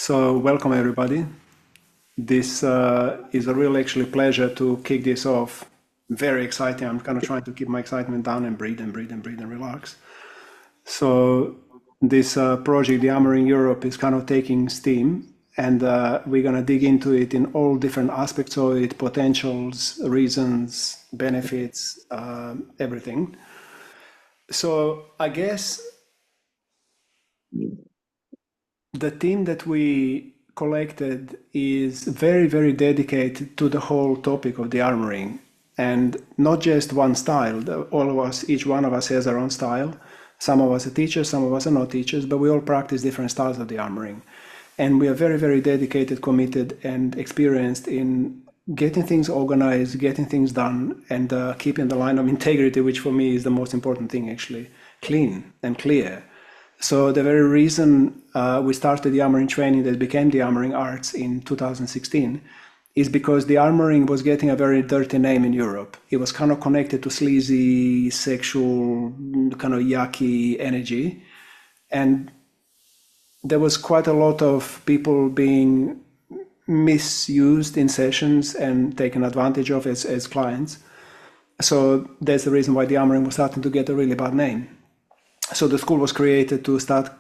So welcome everybody. This is a real actually pleasure to kick this off. Very exciting. I'm kind of trying to keep my excitement down and breathe and breathe and breathe and relax. So this project, Dearmouring Europe, is kind of taking steam, and we're gonna dig into it in all different aspects of it, potentials, reasons, benefits, everything. So I guess the team that we collected is very, very dedicated to the whole topic of the armoring, and not just one style. All of us, each one of us has our own style. Some of us are teachers, some of us are not teachers, but we all practice different styles of the armoring. And we are very, very dedicated, committed, and experienced in getting things organized, getting things done, and keeping the line of integrity, which for me is the most important thing, actually, clean and clear. So the very reason we started the armoring training that became the armoring arts in 2016 is because the armoring was getting a very dirty name in Europe. It was kind of connected to sleazy, sexual, kind of yucky energy. And there was quite a lot of people being misused in sessions and taken advantage of as clients. So that's the reason why the armoring was starting to get a really bad name. So the school was created to start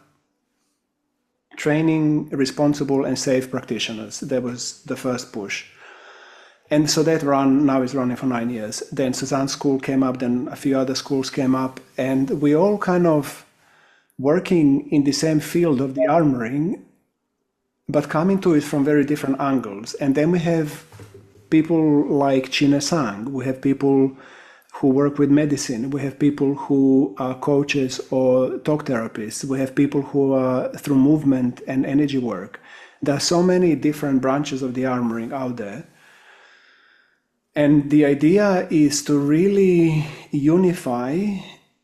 training responsible and safe practitioners. That was the first push. And so that run now is running for 9 years. Then Suzanne's school came up, then a few other schools came up, and we all kind of working in the same field of the armoring, but coming to it from very different angles. And then we have people like Chine Sang, we have people who work with medicine, we have people who are coaches or talk therapists, we have people who are through movement and energy work. There are so many different branches of the armoring out there. And the idea is to really unify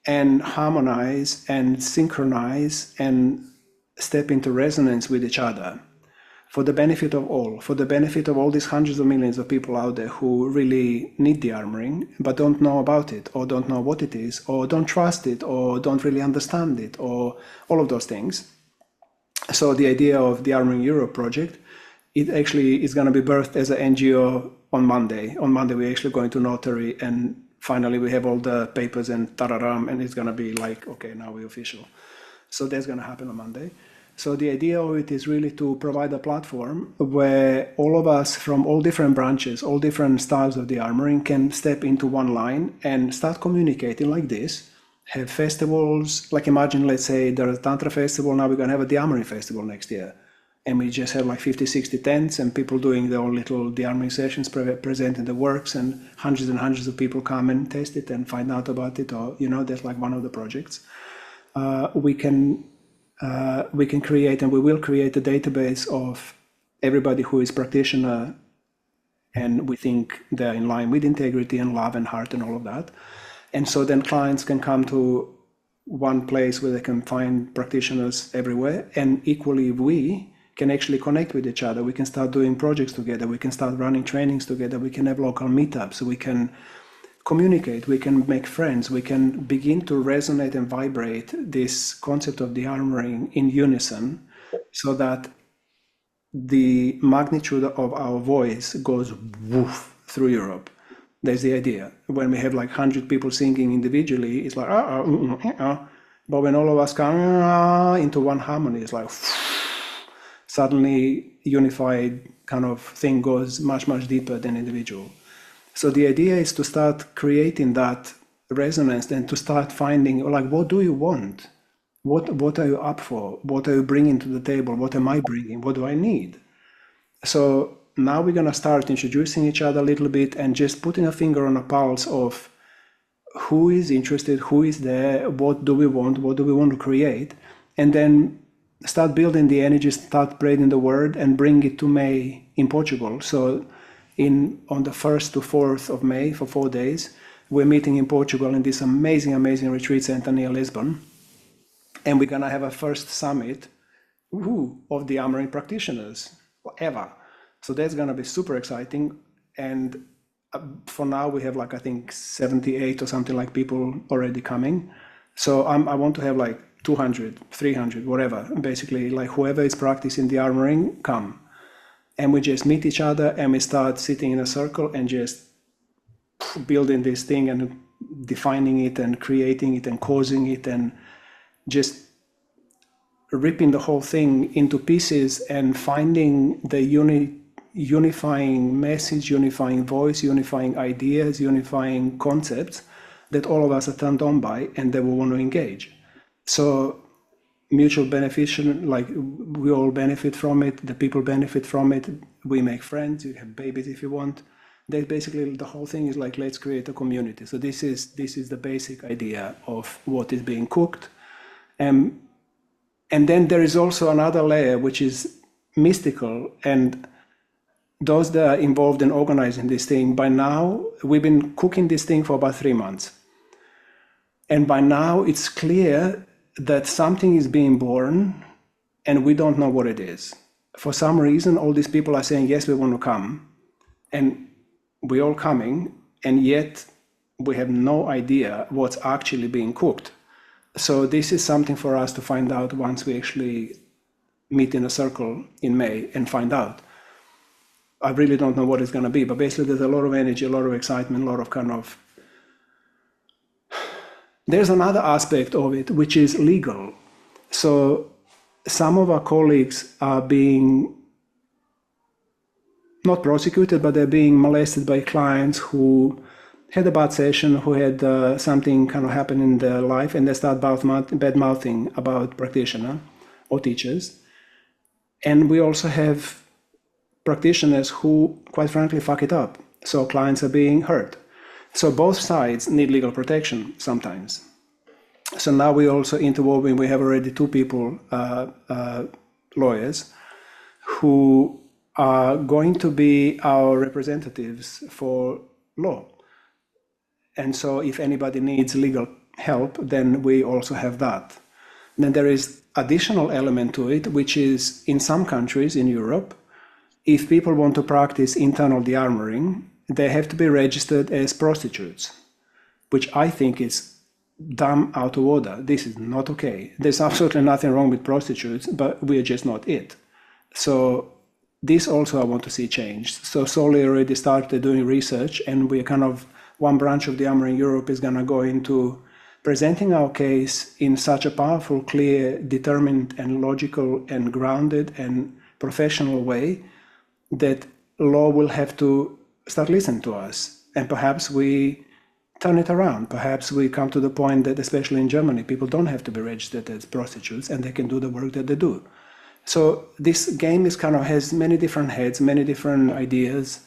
and harmonize and synchronize and step into resonance with each other for the benefit of all, for the benefit of all these hundreds of millions of people out there who really need the armoring, but don't know about it, or don't know what it is, or don't trust it, or don't really understand it, or all of those things. So the idea of the Armoring Europe project, it actually is going to be birthed as an NGO on Monday. On Monday, we're actually going to notary, and finally we have all the papers and tararam, and it's going to be like, okay, now we're official. So that's going to happen on Monday. So the idea of it is really to provide a platform where all of us from all different branches, all different styles of the armoring can step into one line and start communicating like this. Have festivals, like imagine, let's say there's a Tantra festival, now we're going to have a de-armoring festival next year. And we just have like 50, 60 tents and people doing their own little de-armoring sessions, presenting the works, and hundreds of people come and test it and find out about it, or, that's like one of the projects. We can create, and we will create a database of everybody who is practitioner, and we think they're in line with integrity and love and heart and all of that. And so then clients can come to one place where they can find practitioners everywhere, and equally we can actually connect with each other. We can start doing projects together, we can start running trainings together, we can have local meetups, we can communicate, we can make friends, we can begin to resonate and vibrate this concept of the armoring in unison, so that the magnitude of our voice goes woof through Europe. That's the idea. When we have like 100 people singing individually, it's like, but when all of us come into one harmony, it's like, suddenly unified kind of thing goes much, much deeper than individual. So the idea is to start creating that resonance, and to start finding, like, what do you want? What are you up for? What are you bringing to the table? What am I bringing? What do I need? So now we're going to start introducing each other a little bit and just putting a finger on a pulse of who is interested, who is there, what do we want, what do we want to create, and then start building the energy, start spreading the word, and bring it to May in Portugal. So on the 1st to 4th of May, for 4 days, we're meeting in Portugal in this amazing retreat center near Lisbon. And we're going to have a first summit of the armoring practitioners ever. So that's going to be super exciting. And for now, we have like, I think 78 or something like people already coming. So I want to have like 200, 300, whatever. Basically, like whoever is practicing the armoring, come. And we just meet each other and we start sitting in a circle and just building this thing and defining it and creating it and causing it and just ripping the whole thing into pieces and finding the unifying message, unifying voice, unifying ideas, unifying concepts that all of us are turned on by and that we want to engage. So mutual beneficial, like we all benefit from it, the people benefit from it, we make friends, you have babies if you want. They basically, the whole thing is like, let's create a community. So this is the basic idea of what is being cooked. And then there is also another layer which is mystical, and those that are involved in organizing this thing, by now, we've been cooking this thing for about 3 months. And by now it's clear that something is being born and we don't know what it is. For some reason, all these people are saying, yes, we want to come. And we're all coming, and yet we have no idea what's actually being cooked. So this is something for us to find out once we actually meet in a circle in May and find out. I really don't know what it's going to be, but basically there's a lot of energy, a lot of excitement, a lot of kind of... There's another aspect of it, which is legal. So some of our colleagues are being not prosecuted, but they're being molested by clients who had a bad session, who had something kind of happen in their life, and they start bad-mouthing about practitioner or teachers. And we also have practitioners who, quite frankly, fuck it up. So clients are being hurt. So both sides need legal protection sometimes. So now we also interwoven, we have already 2 people, lawyers, who are going to be our representatives for law. And so if anybody needs legal help, then we also have that. Then there is additional element to it, which is in some countries in Europe, if people want to practice internal dearmoring, they have to be registered as prostitutes, which I think is dumb out of order. This is not okay. There's absolutely nothing wrong with prostitutes, but we're just not it. So this also I want to see changed. So Solly already started doing research, and we're kind of, one branch of Dearmouring Europe is going to go into presenting our case in such a powerful, clear, determined, and logical, and grounded, and professional way that law will have to start listening to us. And perhaps we turn it around. Perhaps we come to the point that, especially in Germany, people don't have to be registered as prostitutes and they can do the work that they do. So this game is kind of has many different heads, many different ideas,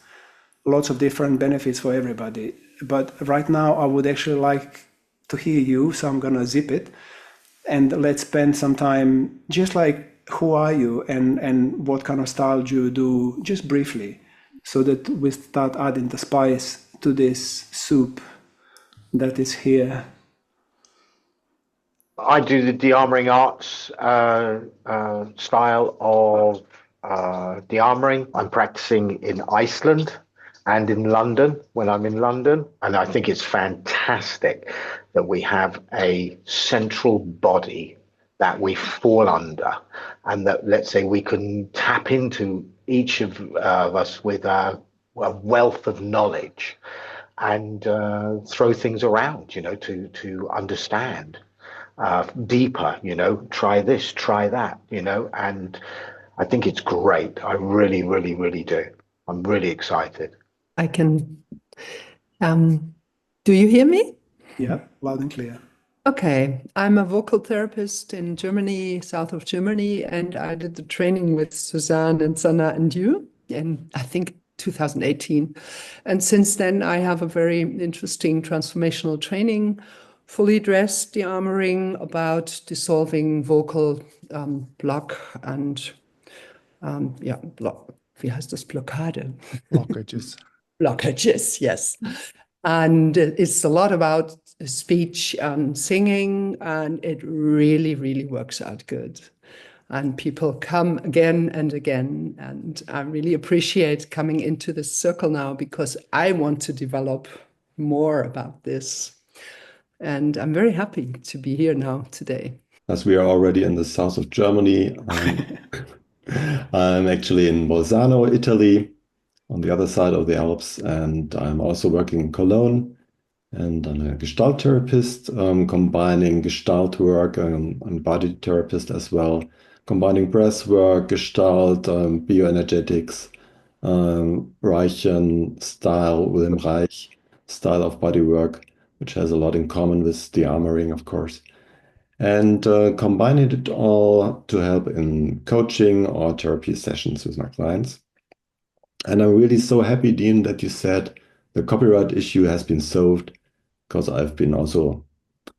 lots of different benefits for everybody. But right now, I would actually like to hear you, so I'm going to zip it. And let's spend some time just like, who are you and what kind of style do you do, just briefly, so that we start adding the spice to this soup that is here. I do the Dearmouring arts style of Dearmouring. I'm practicing in Iceland and in London when I'm in London. And I think it's fantastic that we have a central body that we fall under, and that, let's say, we can tap into each of us with a wealth of knowledge and throw things around, to understand deeper, try this, try that, and I think it's great. I really, really, really do. I'm really excited. I can, do you hear me? Yeah, loud and clear. Okay, I'm a vocal therapist in Germany, south of Germany, and I did the training with Suzanne and Sana and you in, I think, 2018. And since then, I have a very interesting transformational training, fully dressed Dearmouring, about dissolving vocal block and, wie heißt das? Blockade. Blockages. Blockages, yes. And it's a lot about speech and singing, and it really, really works out good. And people come again and again, and I really appreciate coming into this circle now because I want to develop more about this. And I'm very happy to be here now today. as we are already in the south of Germany. I'm actually in Bolzano, Italy, on the other side of the Alps, and I'm also working in Cologne. And I'm a Gestalt therapist, combining Gestalt work and body therapist as well, combining breath work, Gestalt, bioenergetics, Reichian style, Wilhelm Reich style of body work, which has a lot in common with Dearmouring, of course. And combining it all to help in coaching or therapy sessions with my clients. And I'm really so happy, Dean, that you said the copyright issue has been solved, because I've been also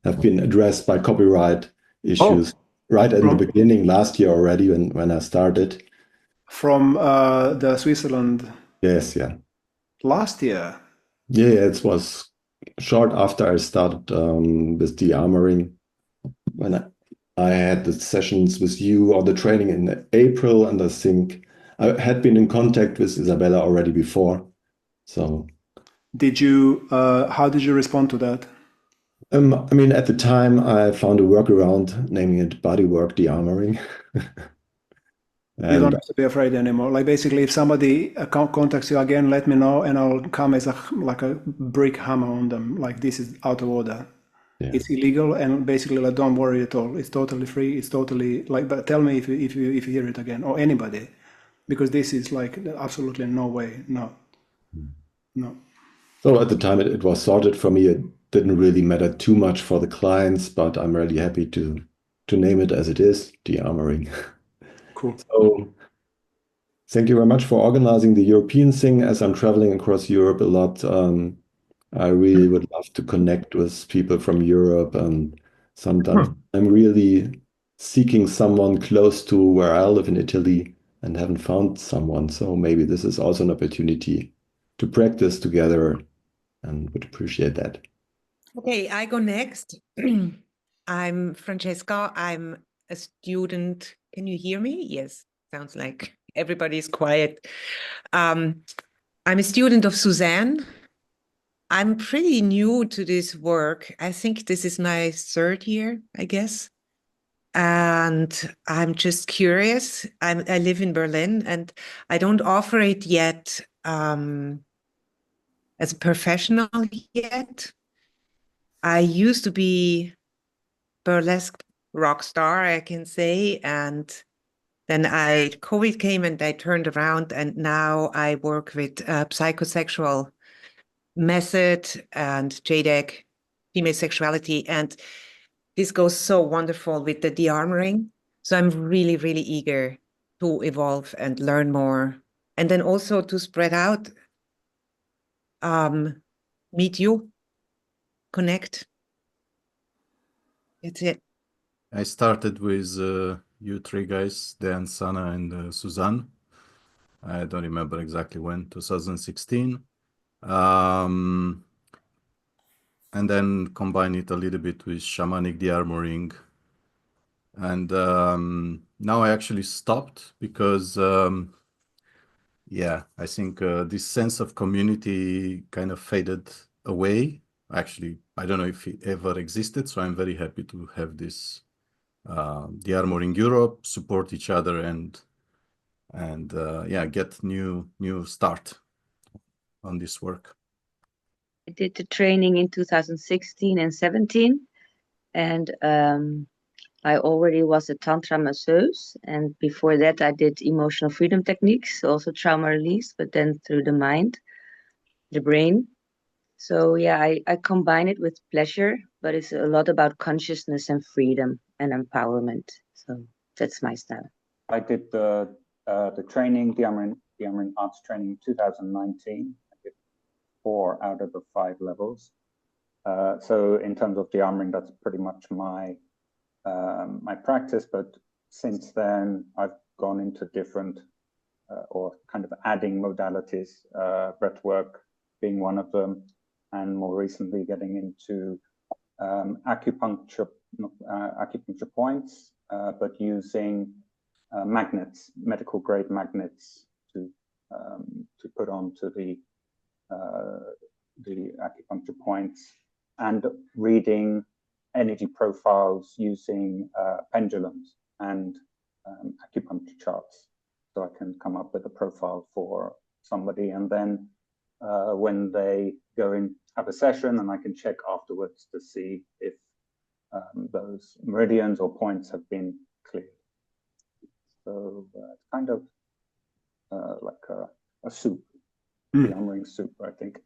have been addressed by copyright issues right in the beginning last year already when I started. From the Switzerland Yes, yeah. last year. Yeah, it was short after I started with Dearmouring, when I had the sessions with you or the training in April, and I think I had been in contact with Isabella already before. So Did you how did you respond to that? I mean, at the time, I found a workaround naming it Bodywork Dearmouring. You don't And have to be afraid anymore. Like basically, if somebody contacts you again, let me know, and I'll come as like a brick hammer on them. Like this is out of order. yeah. It's illegal, and basically, like don't worry at all. It's totally free. It's totally like. But tell me if you hear it again, or anybody, because this is like absolutely no way. No, no. So at the time, it was sorted for me. It didn't really matter too much for the clients, but I'm really happy to name it as it is, Dearmouring. Cool. So thank you very much for organizing the European thing. As I'm traveling across Europe a lot, I really would love to connect with people from Europe. And sometimes I'm really seeking someone close to where I live in Italy and haven't found someone. So maybe this is also an opportunity to practice together, and would appreciate that. Okay, I go next. I'm Francesca. I'm a student. Can you hear me? Yes, sounds like everybody's quiet. I'm a student of Suzanne. I'm pretty new to this work. I think this is my third year, I guess. And I'm just curious. I live in Berlin, and I don't offer it yet as a professional yet. I used to be burlesque rock star, I can say, and then COVID came and I turned around, and now I work with psychosexual method and JDEC, female sexuality, and this goes so wonderful with the dearmoring. So I'm really, really eager to evolve and learn more, and then also to spread out, meet you, connect. That's it. I started with you three guys, Dan, Sana, and Suzanne. I don't remember exactly when, 2016. And then combine it a little bit with shamanic dearmoring. And now I actually stopped because, yeah, I think this sense of community kind of faded away. Actually, I don't know if it ever existed, so I'm very happy to have this Dearmouring Europe, support each other, and yeah, get new start on this work. I did the training in 2016 and 17, and I already was a tantra masseuse, and before that I did emotional freedom techniques, also trauma release, but then through the mind, the brain. So yeah, I combine it with pleasure, but it's a lot about consciousness and freedom and empowerment. So that's my style. I did the training, the Dearmouring Arts training in 2019. I did 4 out of the 5 levels. So in terms of Dearmouring, that's pretty much my my practice. But since then, I've gone into different or kind of adding modalities, breath work being one of them, and more recently getting into acupuncture points, but using magnets, medical grade magnets, to put onto the acupuncture points, and reading energy profiles using pendulums and acupuncture charts. So I can come up with a profile for somebody, and then when they go and have a session, and I can check afterwards to see if those meridians or points have been cleared. So it's kind of like a soup, Dearmouring soup, I think.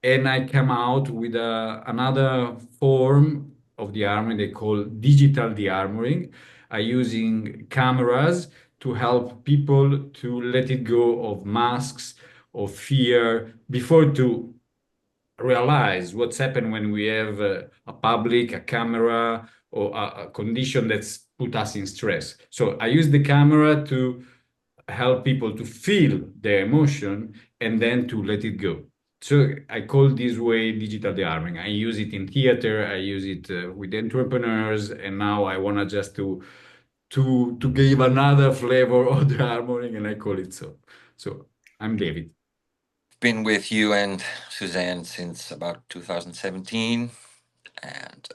And I come out with another form of dearmoring they call digital dearmoring, using cameras to help people to let it go of masks, of fear, before to realize what's happened when we have a public, a camera, or a condition that's put us in stress. So I use the camera to help people to feel their emotion and then to let it go. So I call this way digital dearmoring. I use it in theater, I use it with entrepreneurs, and now I want to just to give another flavor of dearmoring, and I call it so. So I'm David. Been with you and Suzanne since about 2017, and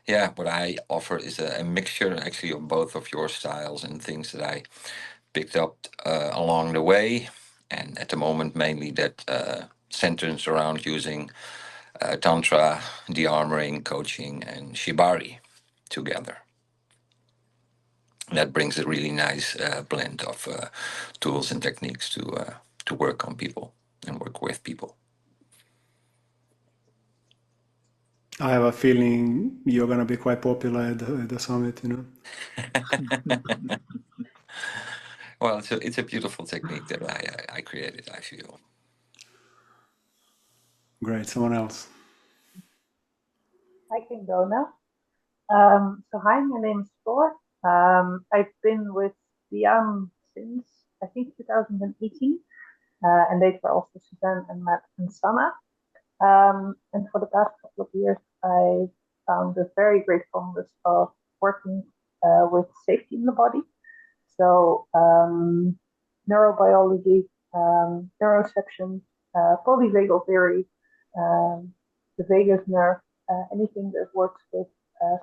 yeah, what I offer is a mixture actually of both of your styles and things that I picked up along the way, and at the moment mainly that centers around using tantra, dearmoring, coaching, and shibari together. That brings a really nice blend of tools and techniques to work on people and work with people. I have a feeling you're going to be quite popular at the summit, you know. Well, it's a beautiful technique that I created, I feel. Great. Someone else. I can go now. So hi, my name is Floor. I've been with Diam since I think 2018, and they were also Suzanne and Matt and Sana. And for the past couple of years, I found a very great fondness of working with safety in the body. So neurobiology, neuroception, polyvagal theory, the vagus nerve, anything that works with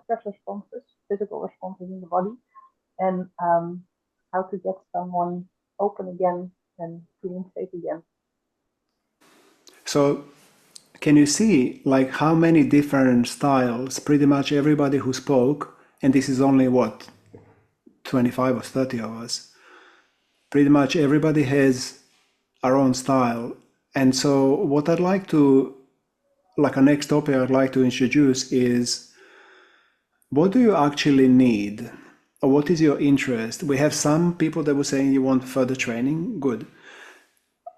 stress responses, physical responses in the body, and how to get someone open again and feeling safe again. So can you see like how many different styles, pretty much everybody who spoke, and this is only what, 25 or 30 of us, pretty much everybody has our own style. And so what I'd like to, like a next topic I'd like to introduce is, what do you actually need? Or what is your interest? We have some people that were saying you want further training, good.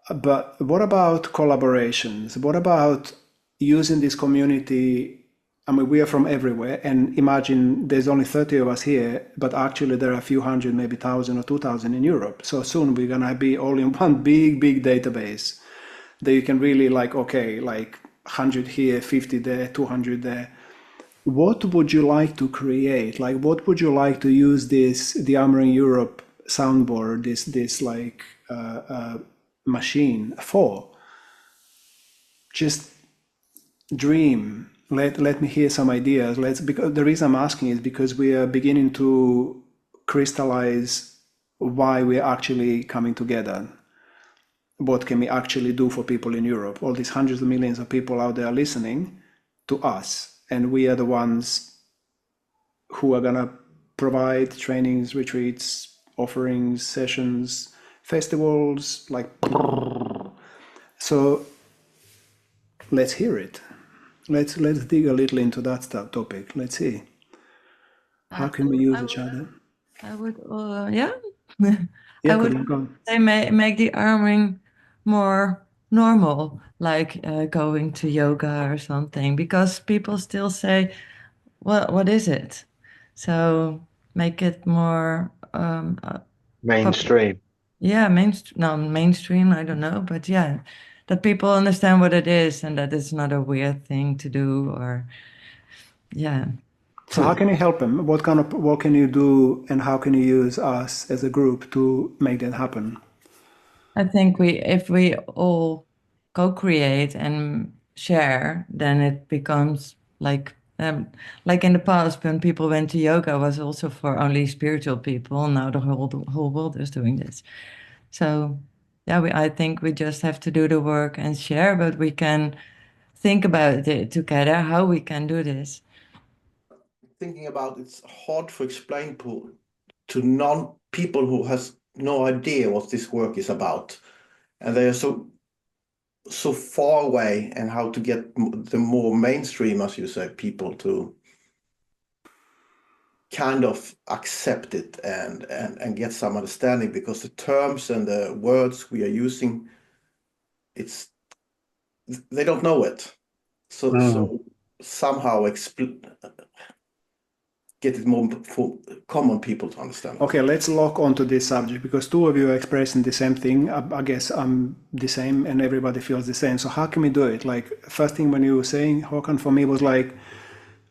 But what about collaborations? What about using this community? I mean, we are from everywhere, and imagine there's only 30 of us here, but actually there are a few hundred, maybe 1,000 or 2,000 in Europe. So soon we're gonna be all in one big database that you can really like, okay, like 100 here, 50 there, 200 there. What would you like to create? Like, what would you like to use this Dearmouring Europe soundboard, this like machine for? Just dream. Let me hear some ideas. Because the reason I'm asking is because we are beginning to crystallize why we're actually coming together. What can we actually do for people in Europe? All these hundreds of millions of people out there listening to us, and we are the ones who are gonna provide trainings, retreats, offerings, sessions, festivals, like. So let's hear it. Let's dig a little into that topic. Let's see. How can we use each other? I would, yeah. Yeah, I would go on. say make the arming more normal, like going to yoga or something, because people still say, "Well, what is it?" So make it more Mainstream. yeah, mainstream. I don't know, but yeah, that people understand what it is and that it's not a weird thing to do, or yeah. So how can you help them? What can you do, and how can you use us as a group to make that happen? I think if we all co-create and share, then it becomes like Like in the past, when people went to yoga, was also for only spiritual people. Now the whole world is doing this. So yeah, I think we just have to do the work and share, but we can think about it together, how we can do this. Thinking about it's hard to explain to non-people who has no idea what this work is about. And they are so far away, and how to get the more mainstream, as you say, people to kind of accept it and get some understanding, because the terms and the words we are using, they don't know it. So somehow get it more for common people to understand. Okay, let's lock onto this subject, because two of you are expressing the same thing. I guess I'm the same and everybody feels the same. So how can we do it? Like, first thing when you were saying, Håkan, for me was like,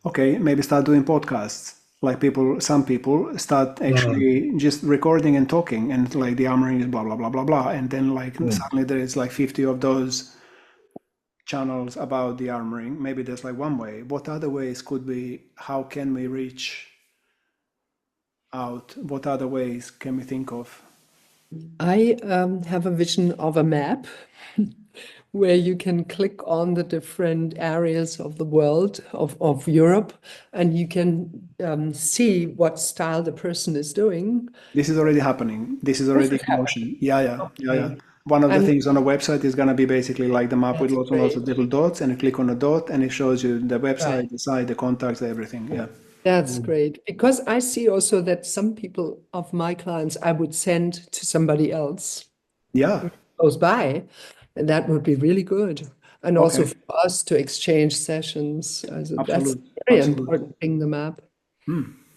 okay, maybe start doing podcasts. Like some people start actually just recording and talking, and like the armoring is blah, blah, blah, blah, blah. And then like suddenly there is like 50 of those channels about the armoring. Maybe there's like one way. What other ways how can we reach out? What other ways can we think of? I have a vision of a map where you can click on the different areas of the world, of Europe, and you can see what style the person is doing. This is already happening. This is already in motion. Yeah. Okay. One of the things on the website is going to be basically like the map with That's lots and lots of great. little dots, and you click on a dot and it shows you the website, Right. the site, the contacts, everything. Yeah. That's great, because I see also that some people of my clients I would send to somebody else Yeah. close by, and that would be really good. And also Okay. for us to exchange sessions. That's Absolutely. a very Absolutely. important thing, the map.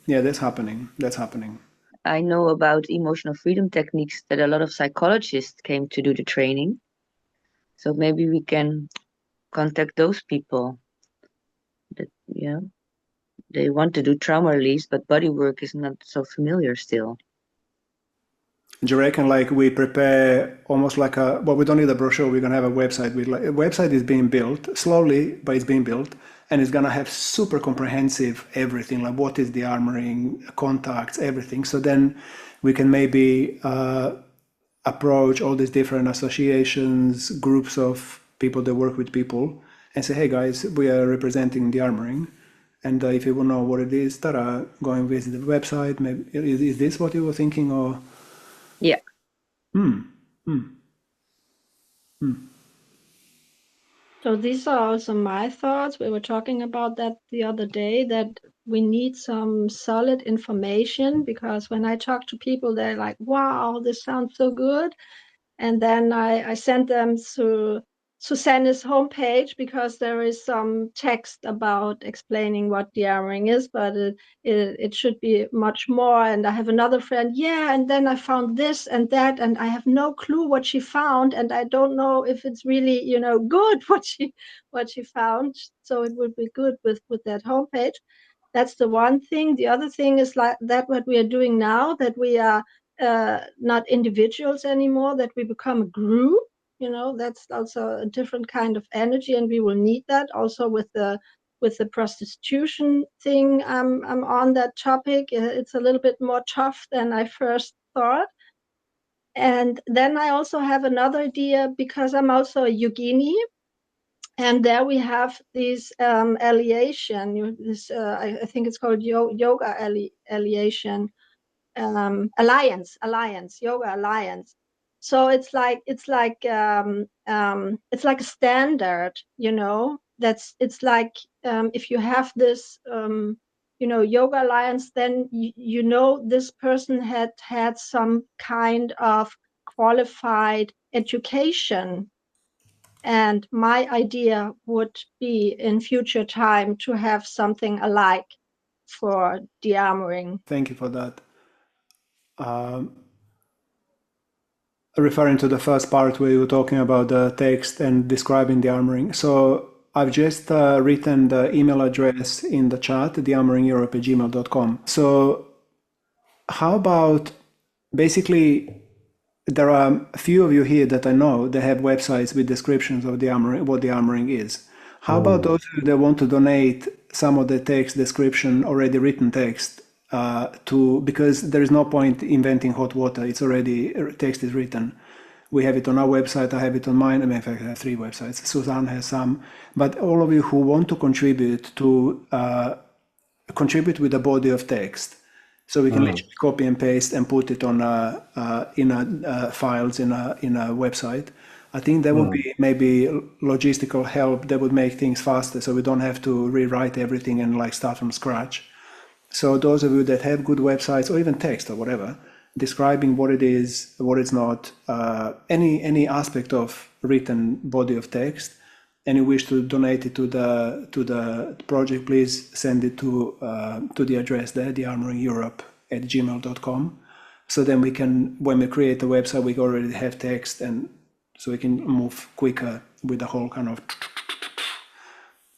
Yeah, that's happening. That's happening. I know about emotional freedom techniques that a lot of psychologists came to do the training. So maybe we can contact those people that, they want to do trauma release, but body work is not so familiar still. Do you reckon like we prepare almost like we don't need a brochure, we're gonna have a website with a website is being built slowly, but it's being built, and it's gonna have super comprehensive everything, like what is the armoring, contacts, everything. So then we can maybe approach all these different associations, groups of people that work with people, and say, hey guys, we are representing the armoring. And if you want to know what it is, go and visit the website. Maybe is this what you were thinking, or? Yeah. So these are also my thoughts. We were talking about that the other day, that we need some solid information, because when I talk to people, they're like, wow, this sounds so good. And then I sent them to Susanne's homepage, because there is some text about explaining what Dearmouring is, but it should be much more. And I have another friend, and then I found this and that, and I have no clue what she found, and I don't know if it's really, good what she found. So it would be good with that homepage. That's the one thing. The other thing is like that what we are doing now, that we are not individuals anymore, that we become a group. That's also a different kind of energy, and we will need that also with the prostitution thing. I'm on that topic. It's a little bit more tough than I first thought. And then I also have another idea, because I'm also a yogini, and there we have this alliation. I think it's called yoga alliation. Alliance, yoga alliance. So it's like a standard, it's like if you have this yoga alliance, then this person had some kind of qualified education. And my idea would be in future time to have something alike for Dearmouring. Thank you for that. Referring to the first part where you were talking about the text and describing the armoring. So I've just written the email address in the chat, thearmoringeurope@gmail.com. So how about, basically, there are a few of you here that I know that have websites with descriptions of the armoring, what the armoring is. How about those that want to donate some of the text description, already written text, because there is no point inventing hot water. It's already, text is written. We have it on our website. I have it on mine. In fact, I have 3 websites. Suzanne has some. But all of you who want to contribute with a body of text, so we can literally copy and paste and put it on files in a website. I think that would be maybe logistical help that would make things faster, so we don't have to rewrite everything and like start from scratch. So those of you that have good websites or even text or whatever, describing what it is, what it's not, any aspect of written body of text, and you wish to donate it to the project, please send it to the address there, dearmoringeurope@gmail.com. So then we can, when we create a website, we already have text, and so we can move quicker with the whole kind of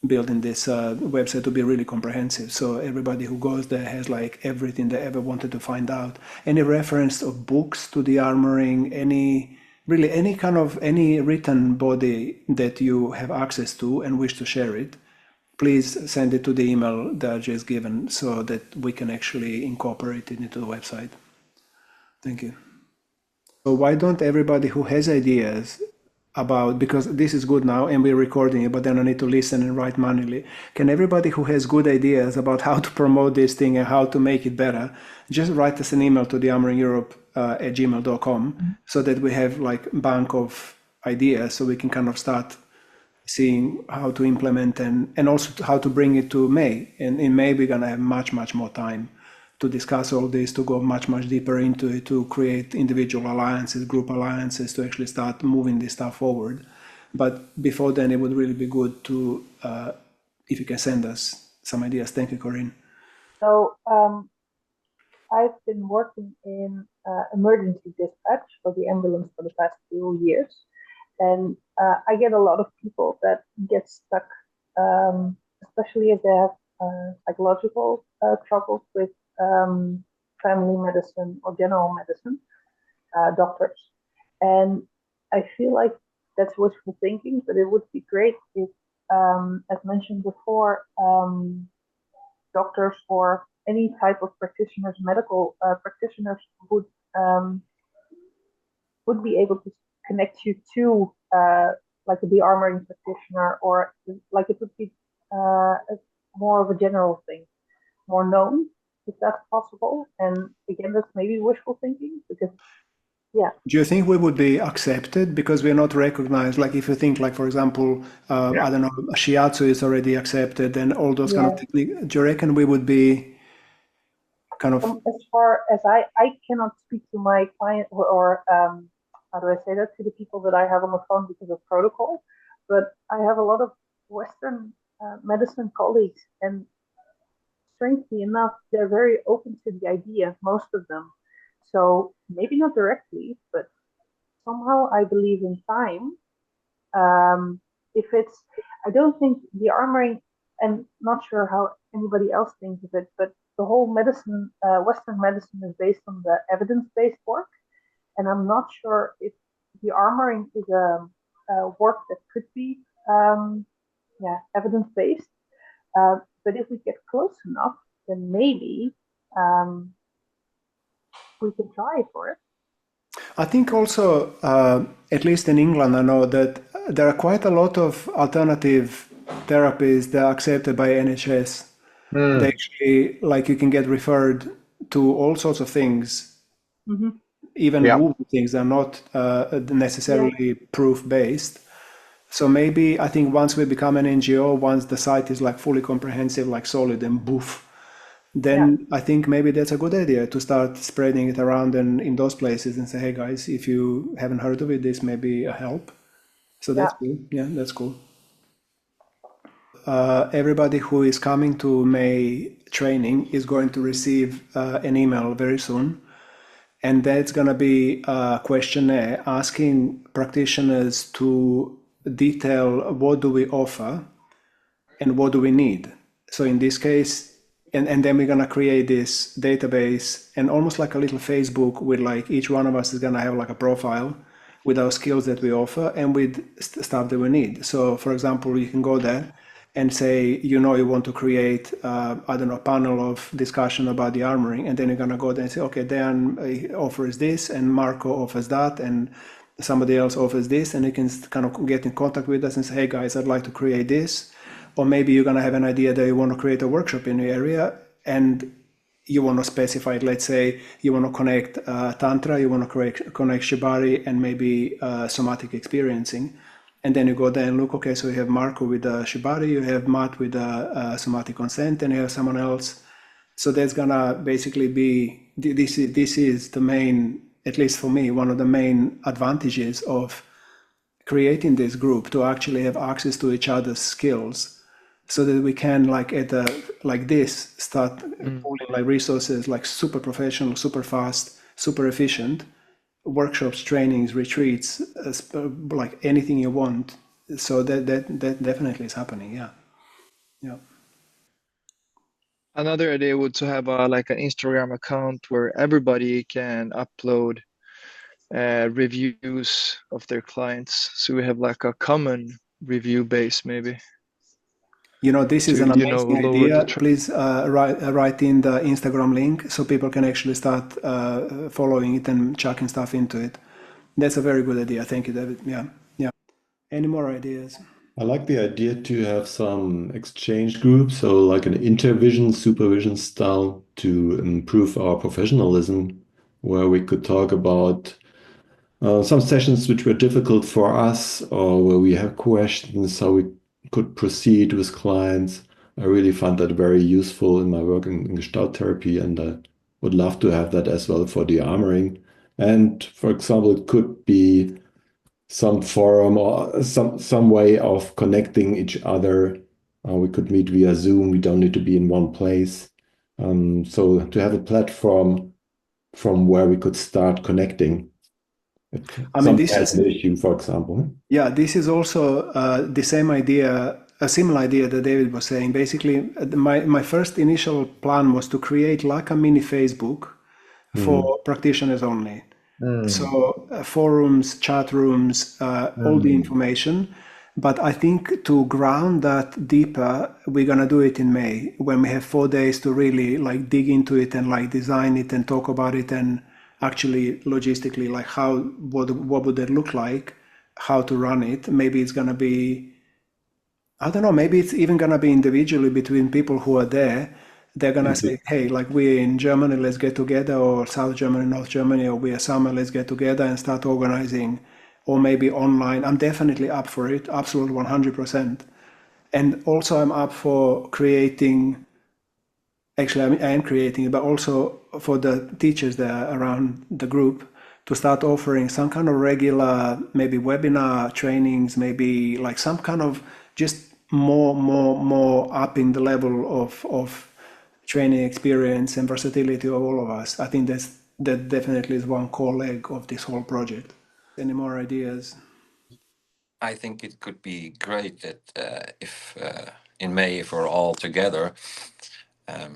building this website to be really comprehensive. So everybody who goes there has like everything they ever wanted to find out. Any reference of books to Dearmouring, any written body that you have access to and wish to share it, please send it to the email that I just given so that we can actually incorporate it into the website. Thank you. So why don't everybody who has ideas about, because this is good now and we're recording it, but then I need to listen and write manually. Can everybody who has good ideas about how to promote this thing and how to make it better, just write us an email to dearmoringeurope@gmail.com so that we have like bank of ideas so we can kind of start seeing how to implement and also how to bring it to May. And in May, we're going to have much, much more time to discuss all this, to go much, much deeper into it, to create individual alliances, group alliances, to actually start moving this stuff forward. But before then, it would really be good to, if you can send us some ideas. Thank you, Corinne. So I've been working in emergency dispatch for the ambulance for the past 2 years. And I get a lot of people that get stuck, especially if they have psychological troubles with family medicine or general medicine, doctors. And I feel like that's wishful thinking, but it would be great if, as mentioned before, doctors or any type of practitioners, medical practitioners would be able to connect you to like a Dearmoring practitioner, or like it would be more of a general thing, more known, if that's possible. And again, that's maybe wishful thinking, because yeah. Do you think we would be accepted because we're not recognized? Like if you think, like for example, I don't know, shiatsu is already accepted, and all those kind of techniques. Do you reckon we would be kind of? As far as I cannot speak to my client or how do I say that, to the people that I have on the phone because of protocol, but I have a lot of Western medicine colleagues, and strangely enough, they're very open to the idea, most of them. So maybe not directly, but somehow I believe in time. If it's, I don't think Dearmoring, and not sure how anybody else thinks of it, but the whole medicine, Western medicine is based on the evidence-based work. And I'm not sure if Dearmoring is a work that could be evidence-based. But if we get close enough, then maybe we can try for it. I think also, at least in England, I know that there are quite a lot of alternative therapies that are accepted by NHS. They actually, like, you can get referred to all sorts of things, even woo things are not necessarily proof-based. So maybe I think once we become an NGO, once the site is like fully comprehensive, like solid and boof, then I think maybe that's a good idea to start spreading it around and in those places and say, hey guys, if you haven't heard of it, this may be a help. So that's cool. Yeah, that's cool. Everybody who is coming to May training is going to receive an email very soon. And that's going to be a questionnaire asking practitioners to detail what do we offer and what do we need. So in this case, and then we're going to create this database and almost like a little Facebook with like each one of us is going to have like a profile with our skills that we offer and with stuff that we need. So for example, you can go there and say, you want to create, I don't know, a panel of discussion about the armoring, and then you're gonna go there and say, okay, Dan offers this, and Marco offers that, and somebody else offers this, and you can kind of get in contact with us and say, hey guys, I'd like to create this. Or maybe you're gonna have an idea that you want to create a workshop in your area, and you want to specify it. Let's say you want to connect Tantra, you want to connect Shibari, and maybe somatic experiencing. And then you go there and look, okay, so you have Marco with Shibari, you have Matt with somatic consent, and you have someone else. So that's gonna basically be, this is the main, at least for me, one of the main advantages of creating this group, to actually have access to each other's skills, so that we can like start pulling like resources, like super professional, super fast, super efficient workshops, trainings, retreats, like anything you want. So that definitely is happening. Yeah. Another idea would to have like an Instagram account where everybody can upload reviews of their clients. So we have like a common review base, maybe. This is an amazing idea. Please write in the Instagram link so people can actually start following it and chucking stuff into it. That's a very good idea. Thank you, David. Yeah. Any more ideas? I like the idea to have some exchange groups, so like an intervision, supervision style to improve our professionalism, where we could talk about some sessions which were difficult for us, or where we have questions, how we could proceed with clients. I really found that very useful in my work in Gestalt therapy, and I would love to have that as well for the armoring. And for example, it could be some forum or some way of connecting each other. We could meet via Zoom. We don't need to be in one place. So to have a platform from where we could start connecting. I mean, this has is an issue, for example. Yeah, this is also the same idea, a similar idea that David was saying. Basically, my first initial plan was to create like a mini Facebook for practitioners only. So forums, chat rooms, all the information. But I think to ground that deeper, we're gonna do it in May, when we have 4 days to really like dig into it and like design it and talk about it, and actually logistically like what would that look like, how to run it. Maybe it's gonna be, I don't know, maybe it's even gonna be individually between people who are there. They're gonna say, hey, like we're in Germany, let's get together, or South Germany, North Germany, or we are somewhere, let's get together and start organizing, or maybe online. I'm definitely up for it, absolute 100%. And also I'm up for creating, actually I am creating it, but also for the teachers there around the group to start offering some kind of regular, maybe webinar trainings, maybe like some kind of just more upping the level of training experience and versatility of all of us. I think that definitely is one core leg of this whole project. Any more ideas? I think it could be great that if in May, if we're all together,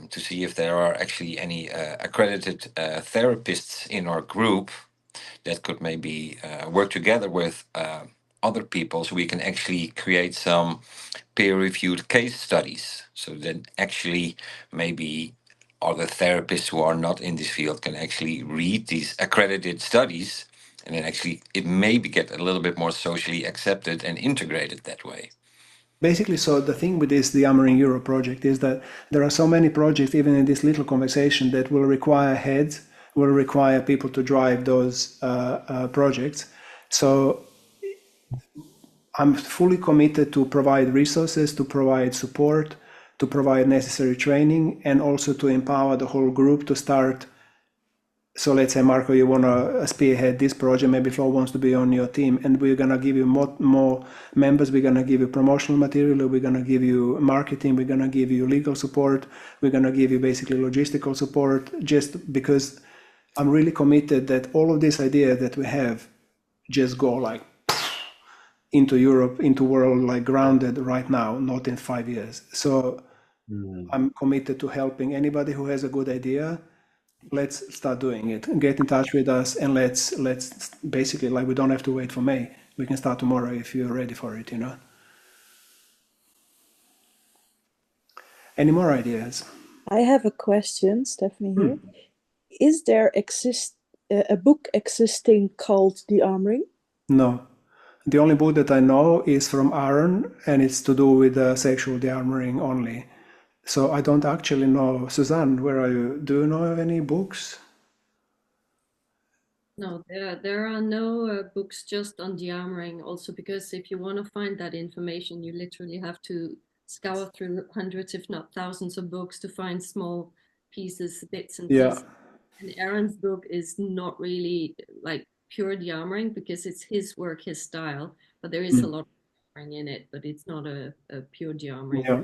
to see if there are actually any accredited therapists in our group that could maybe work together with other people, so we can actually create some peer-reviewed case studies, so that actually maybe other therapists who are not in this field can actually read these accredited studies, and then actually it maybe get a little bit more socially accepted and integrated that way. Basically, so the thing with this Dearmouring Euro project is that there are so many projects, even in this little conversation, that will require heads, will require people to drive those projects. So I'm fully committed to provide resources, to provide support, to provide necessary training, and also to empower the whole group to start. So let's say, Marco, you want to spearhead this project, maybe Flo wants to be on your team, and we're going to give you more members, we're going to give you promotional material, we're going to give you marketing, we're going to give you legal support, we're going to give you basically logistical support, just because I'm really committed that all of these ideas that we have just go like into Europe, into world, like grounded right now, not in 5 years. So I'm committed to helping anybody who has a good idea. Let's start doing it. Get in touch with us, and let's basically, like, we don't have to wait for May. We can start tomorrow if you're ready for it, Any more ideas? I have a question, Stephanie here. Is there a book existing called Dearmouring? No. The only book that I know is from Aaron, and it's to do with sexual dearmoring only. So I don't actually know. Suzanne, where are you? Do you know of any books? No, there are no books just on dearmoring. Also, because if you want to find that information, you literally have to scour through hundreds, if not thousands, of books to find small pieces, bits and Yeah. pieces. And Aaron's book is not really like pure dearmoring because it's his work, his style. But there is a lot of dearmoring in it, but it's not a pure dearmoring. Yeah.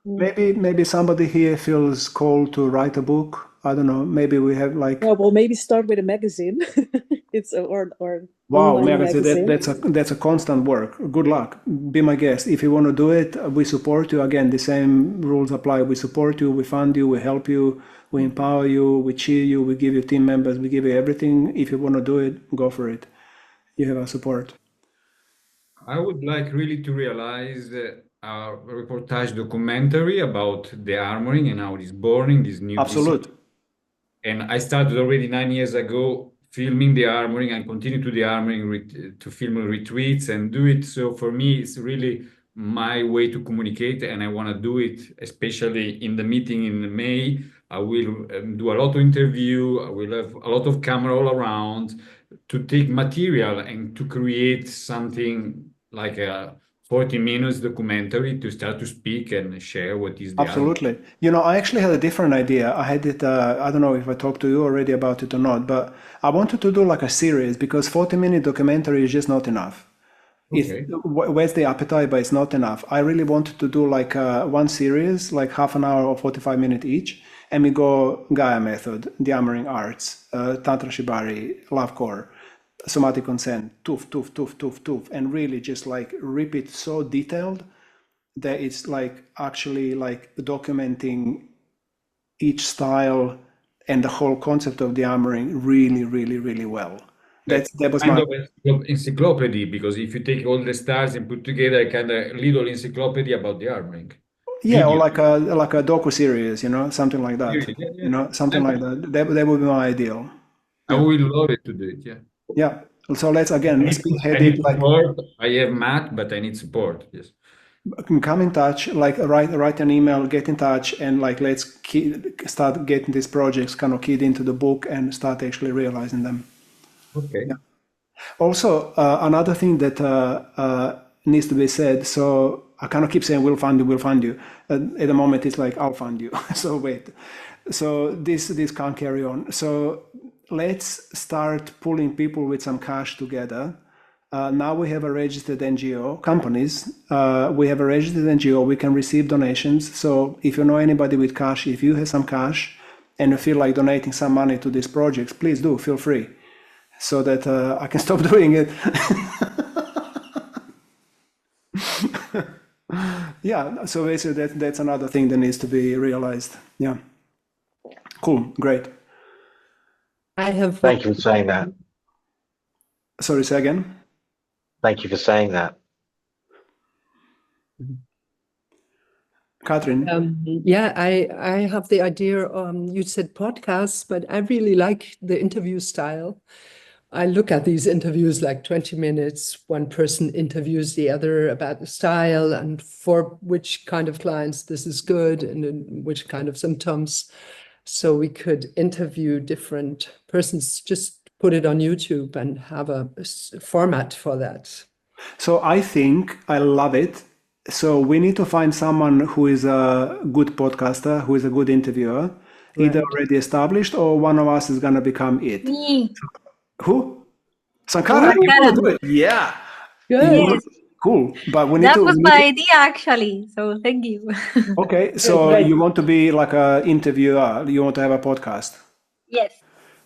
Maybe somebody here feels called to write a book. I don't know. Maybe we have like Well, maybe start with a magazine. It's or wow, online magazine. that's a constant work. Good luck. Be my guest. If you want to do it, we support you. Again, the same rules apply. We support you, we fund you, we help you, we empower you, we cheer you, we give you team members, we give you everything. If you want to do it, go for it. You have our support. I would like really to realize a reportage documentary about the armoring and how it is born in this new discipline. Absolute. And I started already 9 years ago filming the armoring and continue to the armoring to film retreats and do it. So for me, it's really my way to communicate, and I want to do it, especially in the meeting in May. I will do a lot of interview. I will have a lot of camera all around to take material and to create something like a 40 minutes documentary to start to speak and share what is the armoring. Absolutely. You know, I actually had a different idea. I had it, I don't know if I talked to you already about it or not, but I wanted to do like a series because 40-minute documentary is just not enough. Okay. Where's the appetite, but it's not enough. I really wanted to do like one series, like half an hour or 45 minutes each, and we go Gaia method, Dearmouring arts, Tantra Shibari, love core, somatic consent, toof, and really just like rip it so detailed that it's like actually like documenting each style and the whole concept of dearmoring really well. That was kind my of encyclopedia, because if you take all the styles and put together a kind of little encyclopedia about the armoring. yeah, or Video. like a docu series, you know, something like that. Yeah. You know, something like that. That would be my ideal. I will love it to do it. Yeah. Yeah. So let's again spearhead I need it like support. I have math, but I need support. Yes. come in touch, like write an email, get in touch, and like let's start getting these projects kind of keyed into the book and start actually realizing them. Okay. Yeah. Also, another thing that needs to be said. So I kind of keep saying we'll fund you. At the moment, it's like I'll fund you. So wait. So this can't carry on. So let's start pulling people with some cash together. Now we have a registered NGO, companies. We have a registered NGO. We can receive donations. So if you know anybody with cash, if you have some cash and you feel like donating some money to these projects, please do. Feel free, so that I can stop doing it. Yeah. So basically, that's another thing that needs to be realized. Yeah. Cool. Great. I have. Thank you for saying that. Sorry, say again. Thank you for saying that. Catherine. Yeah, I have the idea. You said podcasts, but I really like the interview style. I look at these interviews like 20 minutes. One person interviews the other about the style and for which kind of clients this is good and in which kind of symptoms. So we could interview different persons, just put it on YouTube and have a format for that. So I think I love it. So we need to find someone who is a good podcaster, who is a good interviewer, either already established or one of us is going to become it. Me. Who? Sankara, you want to do it? Yeah. Yes. Cool. But we need That to. was my idea actually. So thank you. Okay. So you want to be like an interviewer? You want to have a podcast? Yes.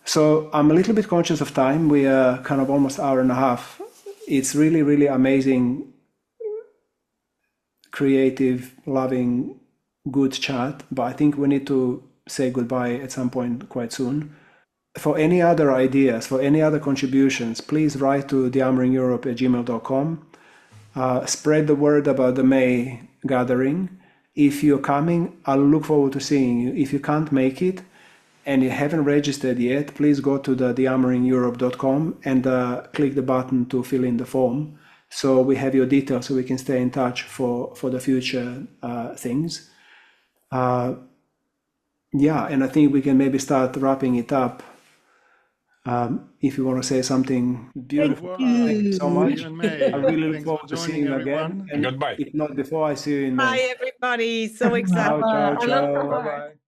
So I'm a little bit conscious of time. We are kind of almost hour and a half. It's really amazing, creative, loving, good chat. But I think we need to say goodbye at some point quite soon. For any other ideas, for any other contributions, please write to dearmoringeurope@gmail.com. Spread the word about the May gathering, If you're coming, I'll look forward to seeing you. If you can't make it and you haven't registered yet, please go to the dearmoringeurope.com and click the button to fill in the form. So we have your details so we can stay in touch for the future things. Yeah, and I think we can maybe start wrapping it up. If you want to say something beautiful, thank you so much. See you in May. I really look Thanks for forward to joining, seeing you everyone. again. And Goodbye. if not before, I see you in Bye, May. everybody. So excited. Ciao, ciao, ciao. Bye-bye.